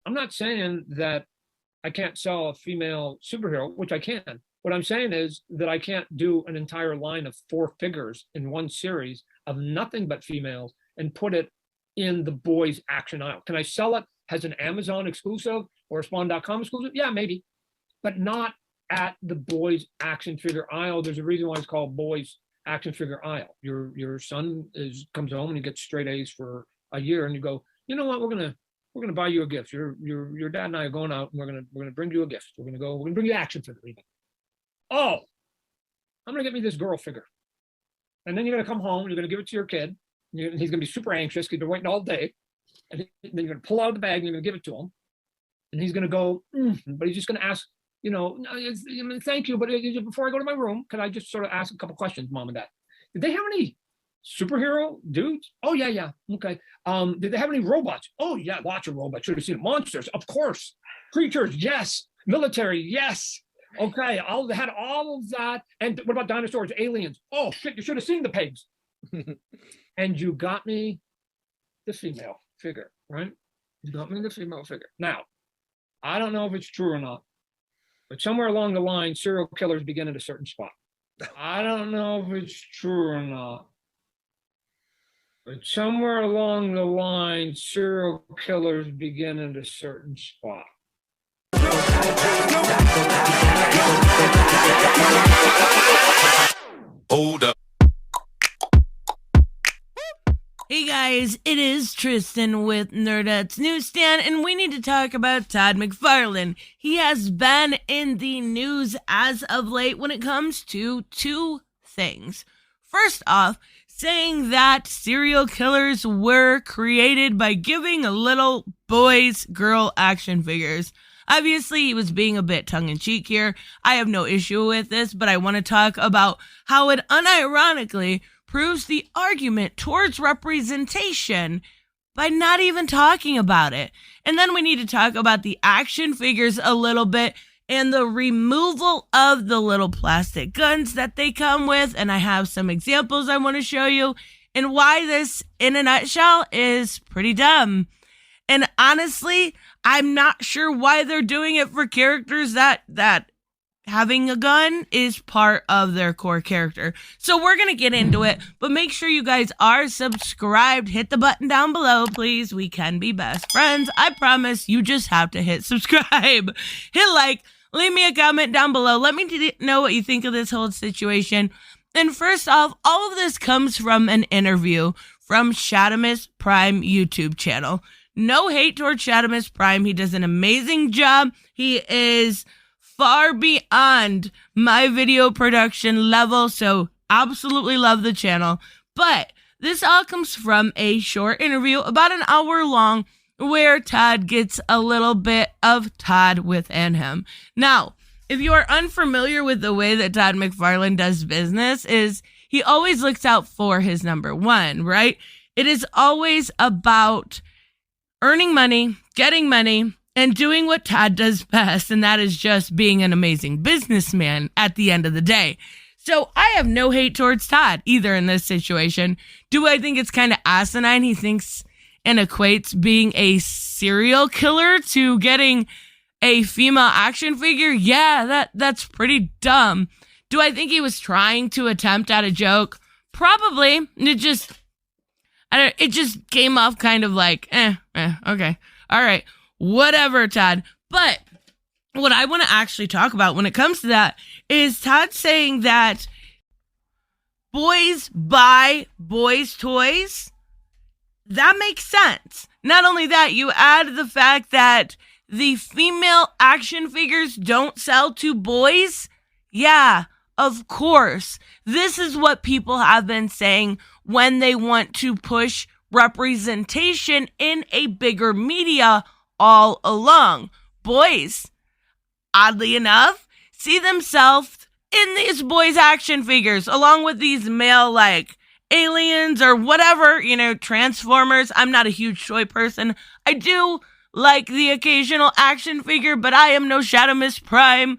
I'm not saying that I can't sell a female superhero, which I can. What I'm saying is that I can't do an entire line of 4 figures in one series of nothing but females and put it in the boys action aisle. Can I sell it as an Amazon exclusive or a Spawn.com exclusive? Yeah, maybe, but not at the boys action figure aisle. There's a reason why it's called boys action figure aisle. Your son comes home and he gets straight A's for a year, and you go, you know what, we're gonna buy you a gift. Your dad and I are going out, and we're gonna bring you a gift. We're gonna bring you action figure even. Oh, I'm gonna get me this girl figure, and then you're gonna come home and you're gonna give it to your kid. He's gonna be super anxious because you're waiting all day, and then you're gonna pull out the bag and you're gonna give it to him, and he's gonna go, but he's just gonna ask, thank you, but before I go to my room, can I just sort of ask a couple questions, Mom and Dad? Did they have any superhero dudes? Oh yeah, okay. Did they have any robots? Oh yeah, lots of robots. Should have seen it. Monsters, of course. Creatures, yes. Military, yes. Okay, they had all of that. And what about dinosaurs, aliens? Oh shit, you should have seen the pigs. And you got me the female figure, right? You got me the female figure. Now, I don't know if it's true or not, but somewhere along the line, serial killers begin at a certain spot. I don't know if it's true or not, but somewhere along the line, serial killers begin at a certain spot. Hold up. Hey guys, it is Tristan with Nerdette's Newsstand, and we need to talk about Todd McFarlane. He has been in the news as of late when it comes to 2 things. First off, saying that serial killers were created by giving little boys girl action figures. Obviously, he was being a bit tongue-in-cheek here. I have no issue with this, but I want to talk about how it unironically proves the argument towards representation by not even talking about it. And then we need to talk about the action figures a little bit and the removal of the little plastic guns that they come with. And I have some examples I want to show you and why this, in a nutshell, is pretty dumb. And honestly, I'm not sure why they're doing it for characters that having a gun is part of their core character. So we're going to get into it, but make sure you guys are subscribed. Hit the button down below, please. We can be best friends. I promise. You just have to hit subscribe. Hit like, leave me a comment down below. Let me know what you think of this whole situation. And first off, all of this comes from an interview from Shadamus Prime YouTube channel. No hate towards Shadamus Prime. He does an amazing job. He is far beyond my video production level, so absolutely love the channel. But this all comes from a short interview, about an hour long, where Todd gets a little bit of Todd within him. Now, if you are unfamiliar with the way that Todd McFarlane does business, is he always looks out for his number one, right? It is always about earning money, getting money, and doing what Todd does best, and that is just being an amazing businessman at the end of the day. So I have no hate towards Todd either in this situation. Do I think it's kind of asinine he thinks and equates being a serial killer to getting a female action figure? Yeah, that's pretty dumb. Do I think he was trying to attempt at a joke? Probably. It just came off kind of like, okay, all right. Whatever, Todd. But what I want to actually talk about when it comes to that is Todd saying that boys buy boys' toys. That makes sense. Not only that, you add the fact that the female action figures don't sell to boys. Yeah, of course. This is what people have been saying when they want to push representation in a bigger media all along. Boys, oddly enough, see themselves in these boys action figures along with these male like aliens or whatever, Transformers. I'm not a huge toy person. I do like the occasional action figure, but I am no Shadamus Prime.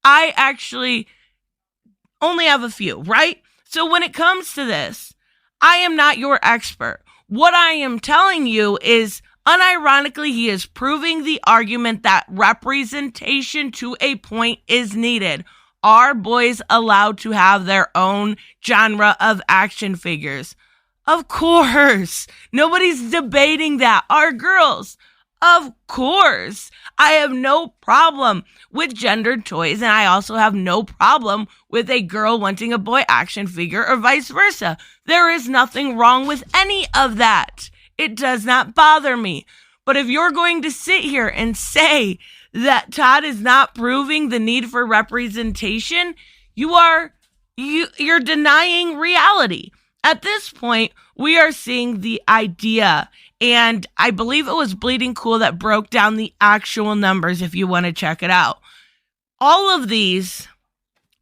I actually only have a few, right? So when it comes to this, I am not your expert. What I am telling you is Unironically, he is proving the argument that representation to a point is needed. Are boys allowed to have their own genre of action figures? Of course. Nobody's debating that. Are girls? Of course. I have no problem with gendered toys, and I also have no problem with a girl wanting a boy action figure or vice versa. There is nothing wrong with any of that. It does not bother me. But if you're going to sit here and say that Todd is not proving the need for representation, you're denying reality. At this point, we are seeing the idea, and I believe it was Bleeding Cool that broke down the actual numbers if you want to check it out. All of these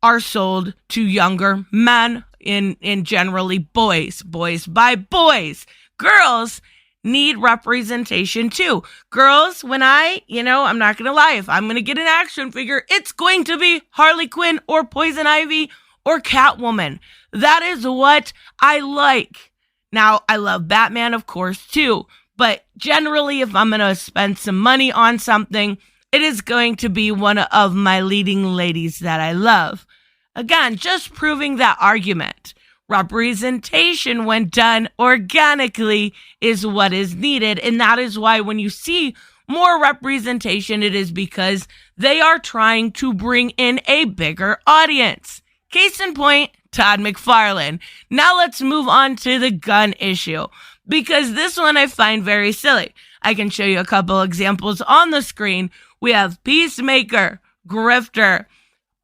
are sold to younger men, in generally boys by boys. Girls need representation too. Girls, when I'm not going to lie, if I'm going to get an action figure, it's going to be Harley Quinn or Poison Ivy or Catwoman. That is what I like. Now, I love Batman, of course, too. But generally, if I'm going to spend some money on something, it is going to be one of my leading ladies that I love. Again, just proving that argument. Representation, when done organically, is what is needed. And that is why when you see more representation, it is because they are trying to bring in a bigger audience. Case in point, Todd McFarlane. Now let's move on to the gun issue, because this one I find very silly. I can show you a couple examples on the screen. We have Peacemaker, Grifter,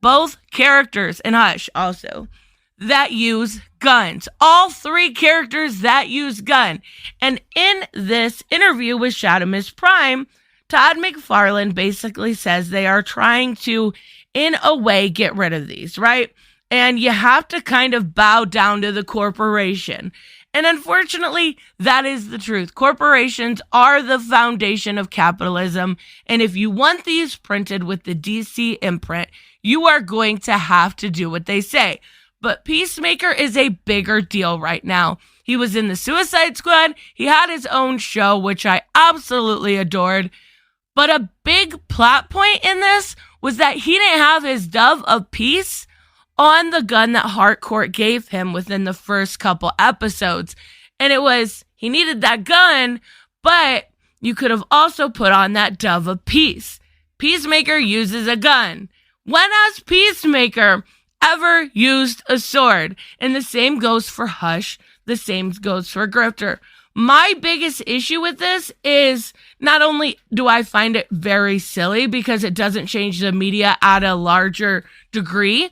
both characters, and Hush also, that use guns. All three characters that use gun. And in this interview with Shadamis Prime, Todd McFarlane basically says they are trying to, in a way, get rid of these, right? And you have to kind of bow down to the corporation. And unfortunately, that is the truth. Corporations are the foundation of capitalism. And if you want these printed with the DC imprint, you are going to have to do what they say. But Peacemaker is a bigger deal right now. He was in the Suicide Squad. He had his own show, which I absolutely adored. But a big plot point in this was that he didn't have his Dove of Peace on the gun that Harcourt gave him within the first couple episodes. And it was, he needed that gun, but you could have also put on that Dove of Peace. Peacemaker uses a gun. When has Peacemaker ever used a sword? And the same goes for Hush. The same goes for Grifter. My biggest issue with this is not only do I find it very silly because it doesn't change the media at a larger degree,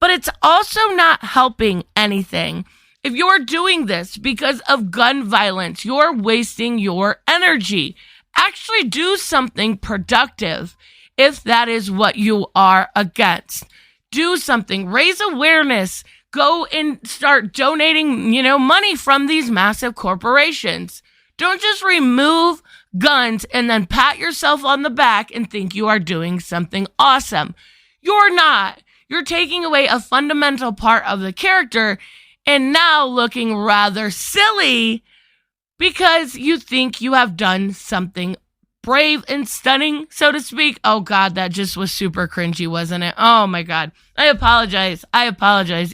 but it's also not helping anything. If you're doing this because of gun violence, you're wasting your energy. Actually do something productive if that is what you are against. Do something. Raise awareness. Go and start donating, money from these massive corporations. Don't just remove guns and then pat yourself on the back and think you are doing something awesome. You're not. You're taking away a fundamental part of the character and now looking rather silly because you think you have done something brave and stunning, so to speak. Oh God, that just was super cringy, wasn't it? Oh my God. I apologize.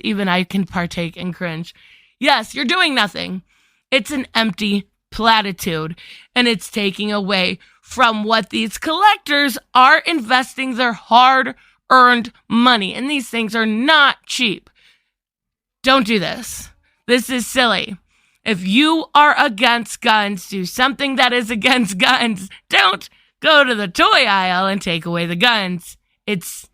Even I can partake in cringe. Yes, you're doing nothing. It's an empty platitude, and it's taking away from what these collectors are investing their hard-earned money. And these things are not cheap. Don't do this. This is silly. If you are against guns, do something that is against guns. Don't go to the toy aisle and take away the guns. It's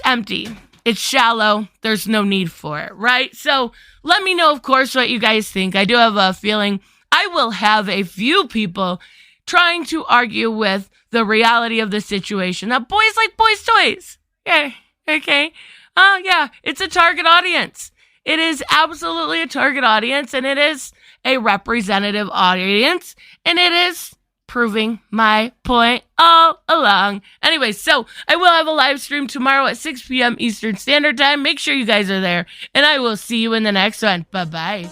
empty. It's shallow. There's no need for it, right? So let me know, of course, what you guys think. I do have a feeling I will have a few people trying to argue with the reality of the situation that boys like boys' toys. Yeah, okay. Yeah, it's a target audience. It is absolutely a target audience, and it is a representative audience, and it is proving my point all along. Anyway, so I will have a live stream tomorrow at 6 p.m. Eastern Standard Time. Make sure you guys are there, and I will see you in the next one. Bye-bye.